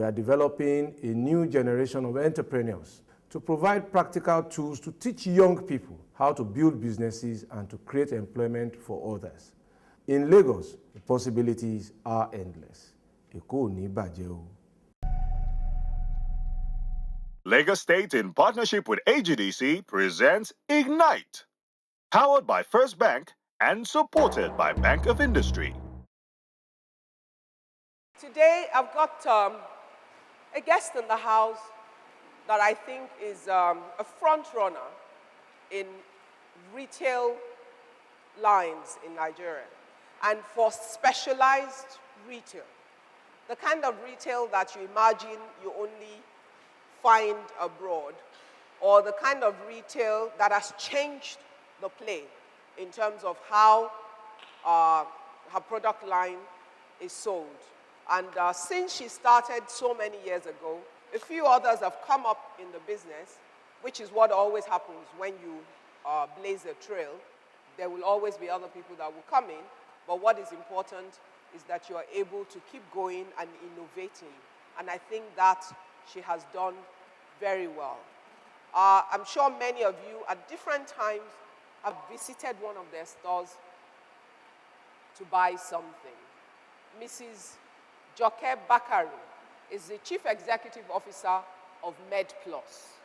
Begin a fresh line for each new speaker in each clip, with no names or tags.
are developing a new generation of entrepreneurs to provide practical tools to teach young people how to build businesses and to create employment for others. In Lagos, the possibilities are endless. Èkó ò ní bàjẹ́ o.
Lagos State, in partnership with AGDC, presents Ignite, powered by First Bank and supported by Bank of Industry.
Today, I've got a guest in the house that I think is a front runner in retail lines in Nigeria, and for specialized retail, the kind of retail that you imagine you only find abroad, or the kind of retail that has changed the play in terms of how her product line is sold. And since she started so many years ago, a few others have come up in the business, which is what always happens when you blaze a trail. There will always be other people that will come in, but what is important is that you are able to keep going and innovating. And I think that she has done very well. I'm sure many of you at different times have visited one of their stores to buy something. Mrs. Joke Bakari is the Chief Executive Officer of MedPlus.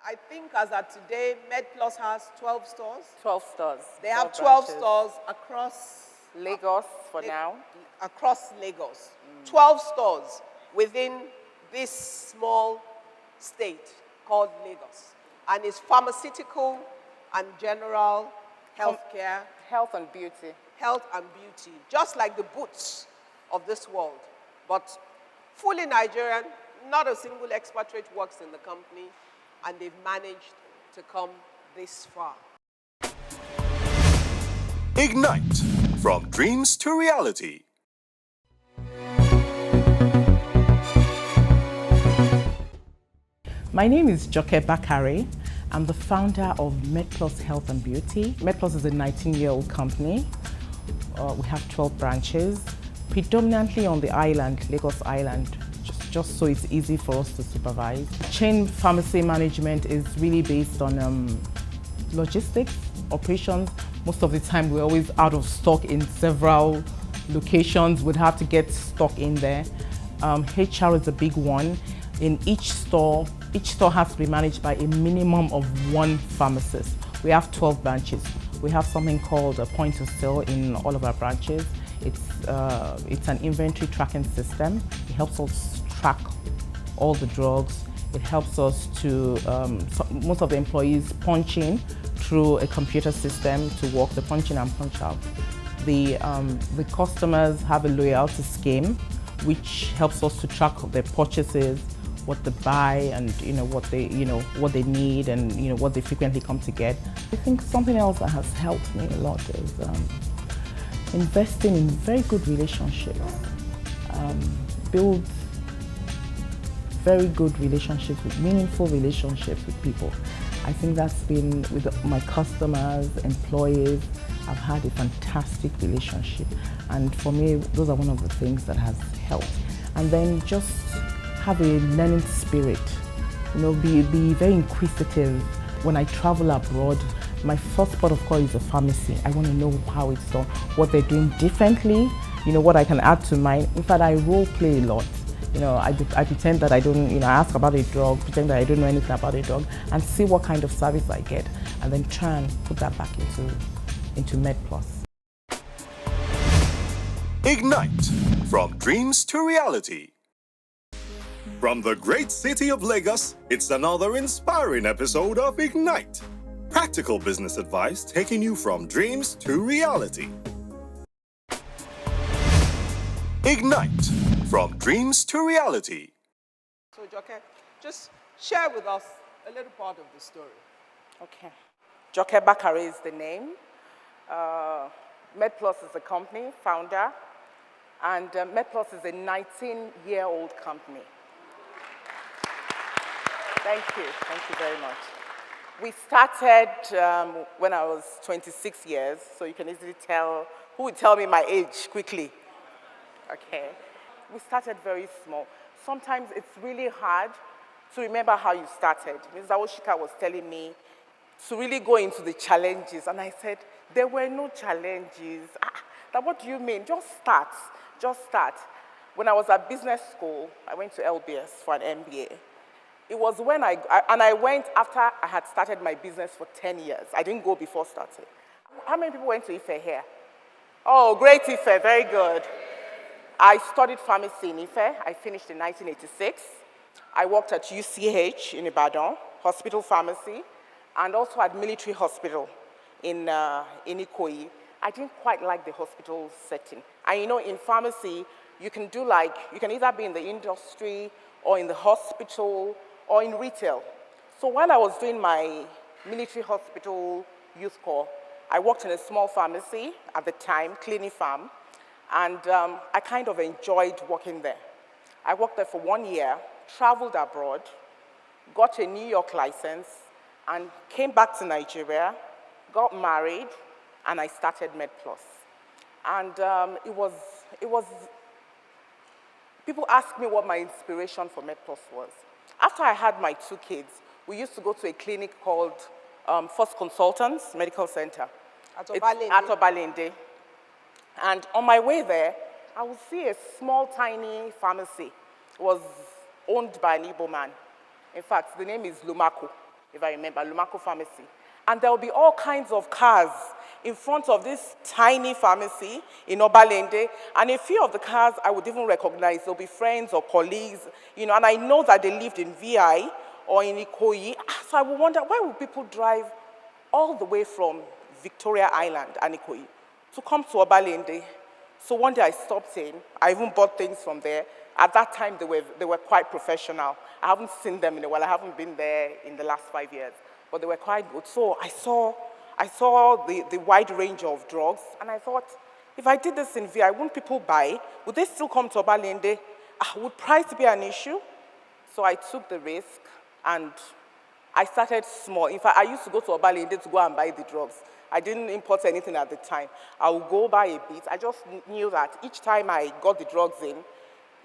I think as of today, MedPlus has 12 stores.
12 stores.
They have 12
branches.
stores across
Lagos for now.
Across Lagos. 12 stores within this small state called Lagos. And it's pharmaceutical and general healthcare.
Health and beauty.
Health and beauty. Just like the Boots of this world. But fully Nigerian, not a single expatriate works in the company, and they've managed to come this far.
Ignite, from dreams to reality.
My name is Joke Bakari. I'm the founder of MedPlus Health and Beauty. MedPlus is a 19-year-old company. We have 12 branches, predominantly on the island, Lagos Island, just so it's easy for us to supervise. Chain pharmacy management is really based on logistics, operations. Most of the time we're always out of stock in several locations. We'd have to get stock in there. HR is a big one. In each store has to be managed by a minimum of one pharmacist. We have 12 branches. We have something called a point of sale in all of our branches. It's an inventory tracking system. It helps us track all the drugs. It helps us to, most of the employees punch in through a computer system to work the punch in and punch out. The customers have a loyalty scheme, which helps us to track their purchases, what they buy, and what they need, and what they frequently come to get. I think something else that has helped me a lot is investing in very good relationships. Build very good relationships, meaningful relationships with people. I think that's been with my customers, employees. I've had a fantastic relationship, and for me, those are one of the things that has helped. And then just have a learning spirit, be very inquisitive. When I travel abroad, my first port of call is a pharmacy. I want to know how it's done, what they're doing differently, what I can add to mine. In fact, I role play a lot. I pretend that I don't, I ask about a drug, pretend that I don't know anything about a drug, and see what kind of service I get, and then try and put that back into MedPlus.
Ignite, from dreams to reality. From the great city of Lagos, it's another inspiring episode of Ignite. Practical business advice taking you from dreams to reality. Ignite, from dreams to reality.
So Joke, just share with us a little part of the story.
Okay. Joke Bakari is the name. MedPlus is the company, founder, and MedPlus is a 19-year-old company. Thank you very much. We started when I was 26 years, so you can easily tell Who will tell me my age quickly? Okay. We started very small. Sometimes it's really hard to remember how you started. Ms. Awoshika was telling me to really go into the challenges. And I said, there were no challenges. Now what do you mean? Just start. Just start. When I was at business school, I went to LBS for an MBA. It was when I went after I had started my business for 10 years. I didn't go before starting. How many people went to Ife here? Oh, great Ife, very good. I studied pharmacy in Ife. I finished in 1986. I worked at UCH in Ibadan, hospital pharmacy, and also at military hospital in Ikoyi. I didn't quite like the hospital setting. And you know, in pharmacy, you can either be in the industry or in the hospital or in retail. So while I was doing my military hospital youth corps, I worked in a small pharmacy at the time, Clinifarm, and I kind of enjoyed working there. I worked there for 1 year, traveled abroad, got a New York license, and came back to Nigeria, got married, and I started MedPlus. And it was, people ask me what my inspiration for MedPlus was. After I had my 2 kids, we used to go to a clinic called First Consultants Medical Center.
At
Obalende. And on my way there, I would see a small, tiny pharmacy. It was owned by an Igbo man. In fact, the name is Lumako, if I remember, Lumako Pharmacy. And there will be all kinds of cars in front of this tiny pharmacy in Obalende. And a few of the cars I would even recognize. They'll be friends or colleagues, you know, and I know that they lived in VI or in Ikoyi. So I would wonder, why would people drive all the way from Victoria Island and Ikoyi to come to Obalende? So one day I stopped in. I even bought things from there. At that time, they were quite professional. I haven't seen them in a while. I haven't been there in the last 5 years, but they were quite good. So I saw the wide range of drugs, and I thought, if I did this in VI, wouldn't people buy? Would they still come to Obalende? Would price be an issue? So I took the risk, and I started small. In fact, I used to go to Obalende to go and buy the drugs. I didn't import anything at the time. I would go buy a bit. I just knew that each time I got the drugs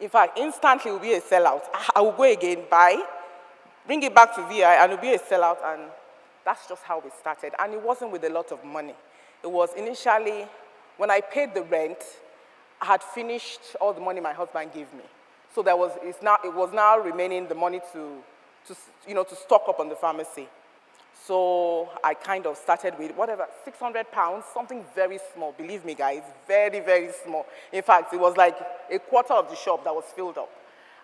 in fact, instantly it would be a sellout. I would go again, buy, bring it back to VI, and it would be a sellout, and that's just how we started. And it wasn't with a lot of money. It was initially, when I paid the rent, I had finished all the money my husband gave me. So it was now remaining the money to stock up on the pharmacy. So I kind of started with whatever, 600 pounds, something very small. Believe me, guys, very, very small. In fact, it was like a quarter of the shop that was filled up.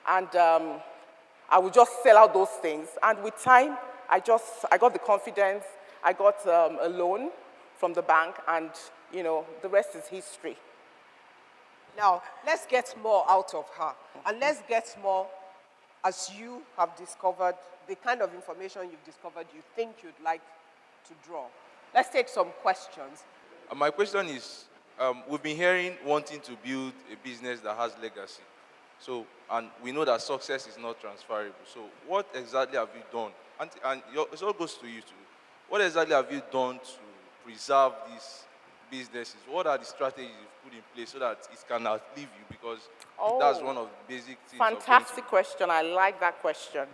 And I would just sell out those things. And with time, I got the confidence. I got a loan from the bank, and you know, the rest is history.
Now, let's get more out of her. And let's get more, as you have discovered, the kind of information you've discovered you think you'd like to draw. Let's take some questions.
My question is, we've been hearing wanting to build a business that has legacy. So, and we know that success is not transferable. So what exactly have you done? And it all goes to you too. What exactly have you done to preserve these businesses? What are the strategies you've put in place so that it can outlive you? Because that's one of the basic things.
Fantastic question. I like that question.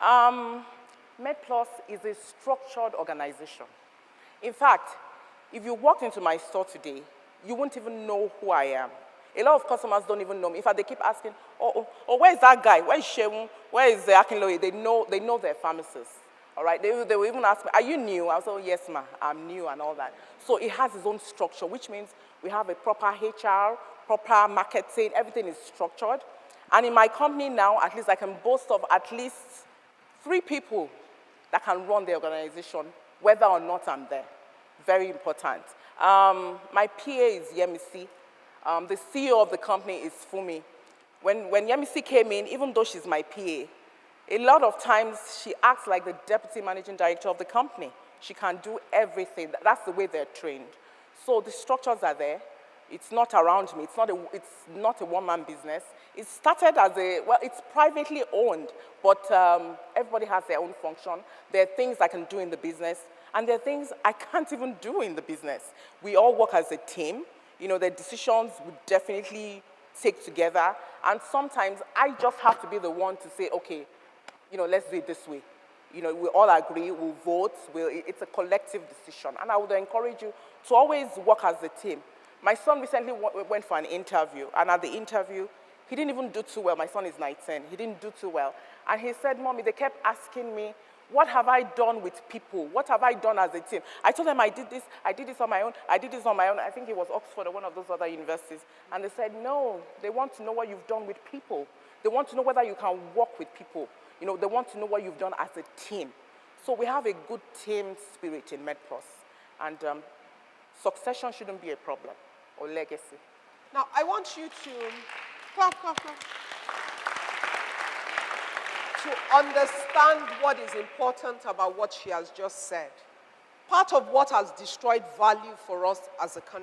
MedPlus is a structured organization. In fact, if you walked into my store today, you won't even know who I am. A lot of customers don't even know me. In fact, they keep asking, oh, where is that guy? Where is Shemun? Where is Akinloye? They know their pharmacists. All right, they will even ask me, are you new? I'll say, oh, yes, ma, I'm new and all that. So it has its own structure, which means we have a proper HR, proper marketing, everything is structured. And in my company now, at least I can boast of at least 3 people that can run the organization, whether or not I'm there. Very important. My PA is Yemisi. The CEO of the company is Fumi. When Yemisi came in, even though she's my PA, a lot of times she acts like the deputy managing director of the company. She can do everything. That's the way they're trained. So the structures are there. It's not around me. It's not a one-man business. It started as it's privately owned, but everybody has their own function. There are things I can do in the business, and there are things I can't even do in the business. We all work as a team. the decisions we definitely take together. And sometimes I just have to be the one to say, okay, let's do it this way. We all agree, we'll vote, it's a collective decision. And I would encourage you to always work as a team. My son recently went for an interview, and at the interview, he didn't even do too well. My son is 19. He didn't do too well. And he said, Mommy, they kept asking me, what have I done with people? What have I done as a team? I told them I did this on my own, I did this on my own. I think it was Oxford or one of those other universities. And they said, no, they want to know what you've done with people. They want to know whether you can work with people. They want to know what you've done as a team. So we have a good team spirit in MedPlus. And succession shouldn't be a problem, or legacy.
Now, I want you to clap. To understand what is important about what she has just said. Part of what has destroyed value for us as a country